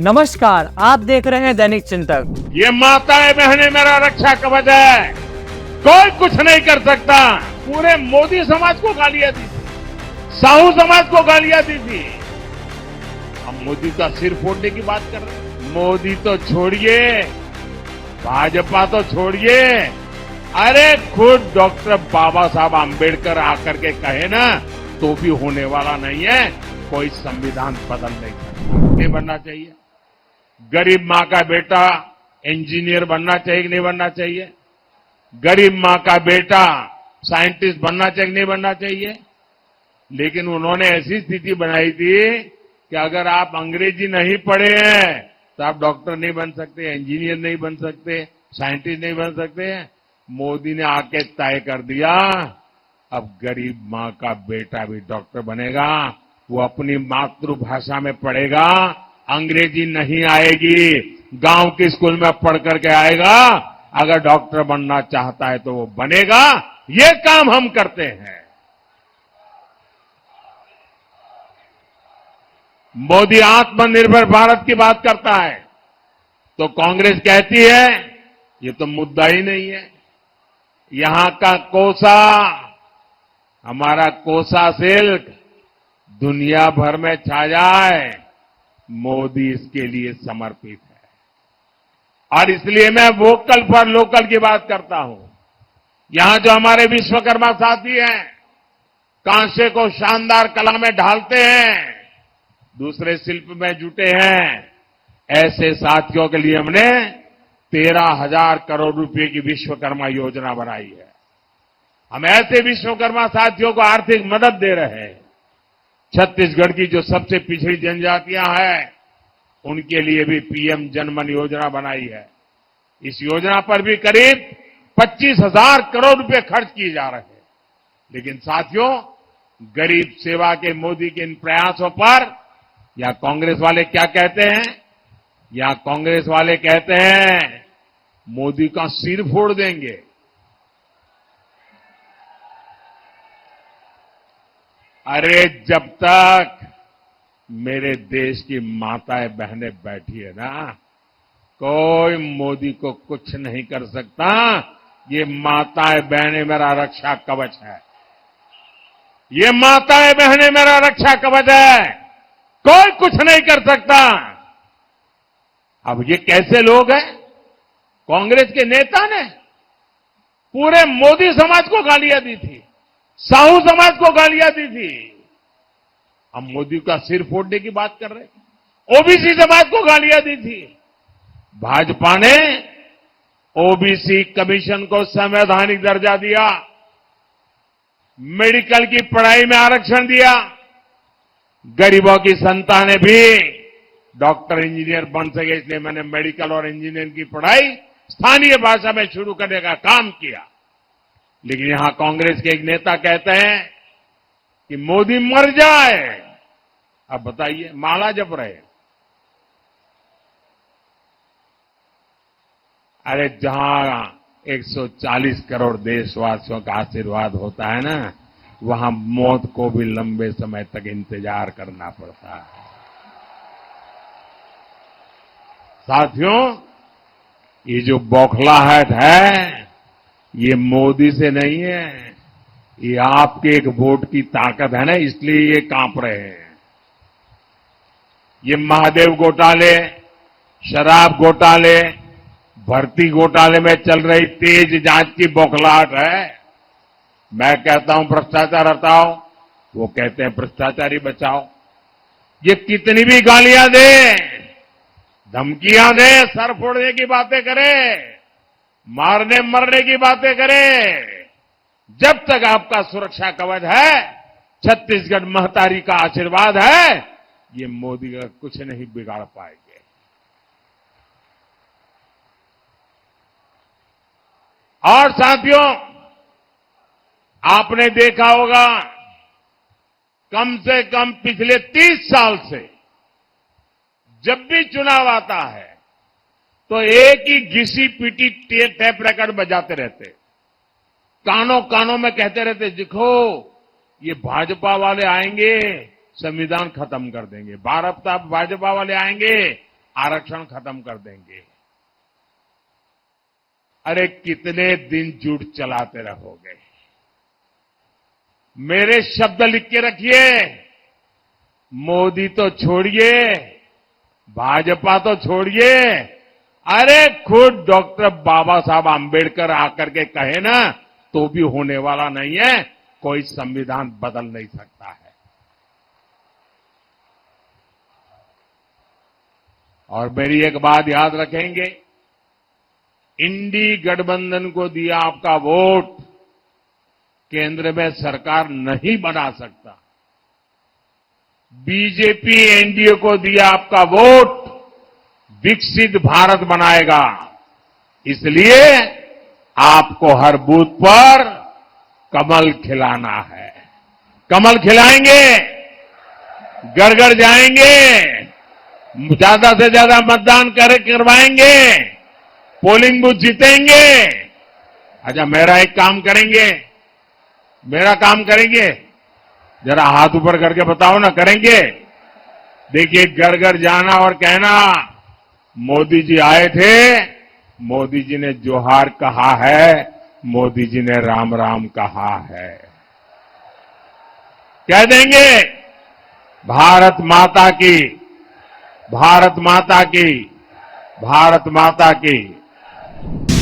नमस्कार, आप देख रहे हैं दैनिक चिंतक। ये माताएं बहनें मेरा रक्षा कवच है, कोई कुछ नहीं कर सकता। पूरे मोदी समाज को गालियां दी थी, साहू समाज को गालियां दी थी। हम मोदी का सिर फोड़ने की बात कर रहे हैं। मोदी तो छोड़िए, भाजपा तो छोड़िए, अरे खुद डॉक्टर बाबा साहब आंबेडकर आकर के कहे ना तो भी होने वाला नहीं है। कोई संविधान बदल नहीं सकता। नहीं बनना चाहिए। गरीब मां का बेटा इंजीनियर बनना चाहिए कि नहीं बनना चाहिए? गरीब मां का बेटा साइंटिस्ट बनना चाहिए कि नहीं बनना चाहिए? लेकिन उन्होंने ऐसी स्थिति बनाई थी कि अगर आप अंग्रेजी नहीं पढ़े हैं तो आप डॉक्टर नहीं बन सकते, इंजीनियर नहीं बन सकते, साइंटिस्ट नहीं बन सकते। मोदी ने आके तय कर दिया, अब गरीब मां का बेटा भी डॉक्टर बनेगा। वो अपनी मातृभाषा में पढ़ेगा, अंग्रेजी नहीं आएगी, गांव के स्कूल में पढ़ करके आएगा। अगर डॉक्टर बनना चाहता है तो वो बनेगा। ये काम हम करते हैं। मोदी आत्मनिर्भर भारत की बात करता है तो कांग्रेस कहती है ये तो मुद्दा ही नहीं है। यहां का कोसा, हमारा कोसा सिल्क दुनिया भर में छा जाए, मोदी इसके लिए समर्पित है। और इसलिए मैं वोकल फॉर लोकल की बात करता हूं। यहां जो हमारे विश्वकर्मा साथी हैं, कांसे को शानदार कला में ढालते हैं, दूसरे शिल्प में जुटे हैं, ऐसे साथियों के लिए हमने 13,000 करोड़ रुपए की विश्वकर्मा योजना बनाई है। हम ऐसे विश्वकर्मा साथियों को आर्थिक मदद दे रहे हैं। छत्तीसगढ़ की जो सबसे पिछड़ी जनजातियां हैं, उनके लिए भी पीएम जनमन योजना बनाई है। इस योजना पर भी करीब 25,000 करोड़ रुपए खर्च किए जा रहे हैं। लेकिन साथियों, गरीब सेवा के मोदी के इन प्रयासों पर या कांग्रेस वाले क्या कहते हैं? या कांग्रेस वाले कहते हैं मोदी का सिर फोड़ देंगे। अरे जब तक मेरे देश की माताएं बहनें बैठी है ना, कोई मोदी को कुछ नहीं कर सकता। ये माताएं बहनें मेरा रक्षा कवच है। ये माताएं बहनें मेरा रक्षा कवच है, कोई कुछ नहीं कर सकता। अब ये कैसे लोग हैं? कांग्रेस के नेता ने पूरे मोदी समाज को गालियां दी थी, साहू समाज को गालियां दी थी। हम मोदी का सिर फोड़ने की बात कर रहे हैं। ओबीसी समाज को गालियां दी थी। भाजपा ने ओबीसी कमीशन को संवैधानिक दर्जा दिया, मेडिकल की पढ़ाई में आरक्षण दिया, गरीबों की संतानें भी डॉक्टर इंजीनियर बन सके, इसलिए मैंने मेडिकल और इंजीनियरिंग की पढ़ाई स्थानीय भाषा में शुरू करने का काम किया। लेकिन यहां कांग्रेस के एक नेता कहते हैं कि मोदी मर जाए। अब बताइए, माला जप रहे। अरे जहां 140 करोड़ देशवासियों का आशीर्वाद होता है ना, वहां मौत को भी लंबे समय तक इंतजार करना पड़ता है। साथियों, ये जो बौखलाहट है, ये मोदी से नहीं है, ये आपके एक वोट की ताकत है ना, इसलिए ये कांप रहे हैं। ये महादेव घोटाले, शराब घोटाले, भर्ती घोटाले में चल रही तेज जांच की बौखलाहट है। मैं कहता हूं भ्रष्टाचार हटाओ, वो कहते हैं भ्रष्टाचारी बचाओ। ये कितनी भी गालियां दे, धमकियां दे, सर फोड़ने की बातें करे, मारने मरने की बातें करे, जब तक आपका सुरक्षा कवच है, छत्तीसगढ़ महतारी का आशीर्वाद है, ये मोदी का कुछ नहीं बिगाड़ पाएंगे। और साथियों, आपने देखा होगा कम से कम पिछले 30 साल से जब भी चुनाव आता है तो एक ही घिसी पीटी टेप रिकॉर्ड बजाते रहते, कानों कानों में कहते रहते, देखो ये भाजपा वाले आएंगे संविधान खत्म कर देंगे, 12 हफ्ता भाजपा वाले आएंगे आरक्षण खत्म कर देंगे। अरे कितने दिन झूठ चलाते रहोगे? मेरे शब्द लिख के रखिए। मोदी तो छोड़िए, भाजपा तो छोड़िए, अरे खुद डॉक्टर बाबा साहब आंबेडकर आकर के कहे ना तो भी होने वाला नहीं है। कोई संविधान बदल नहीं सकता है। और मेरी एक बात याद रखेंगे, इंडी गठबंधन को दिया आपका वोट केंद्र में सरकार नहीं बना सकता। बीजेपी एनडीए को दिया आपका वोट विकसित भारत बनाएगा। इसलिए आपको हर बूथ पर कमल खिलाना है। कमल खिलाएंगे, घर घर जाएंगे, ज्यादा से ज्यादा मतदान करवाएंगे, पोलिंग बूथ जीतेंगे। अच्छा, मेरा एक काम करेंगे, मेरा काम करेंगे, जरा हाथ ऊपर करके बताओ ना, करेंगे? देखिए, घर घर जाना और कहना मोदी जी आए थे, मोदी जी ने जोहार कहा है, मोदी जी ने राम राम कहा है। कह देंगे भारत माता की, भारत माता की, भारत माता की।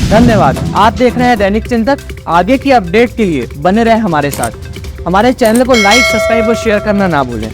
धन्यवाद। आप देख रहे हैं दैनिक चिंतक। आगे की अपडेट के लिए बने रहें हमारे साथ। हमारे चैनल को लाइक, सब्सक्राइब और शेयर करना ना भूलें।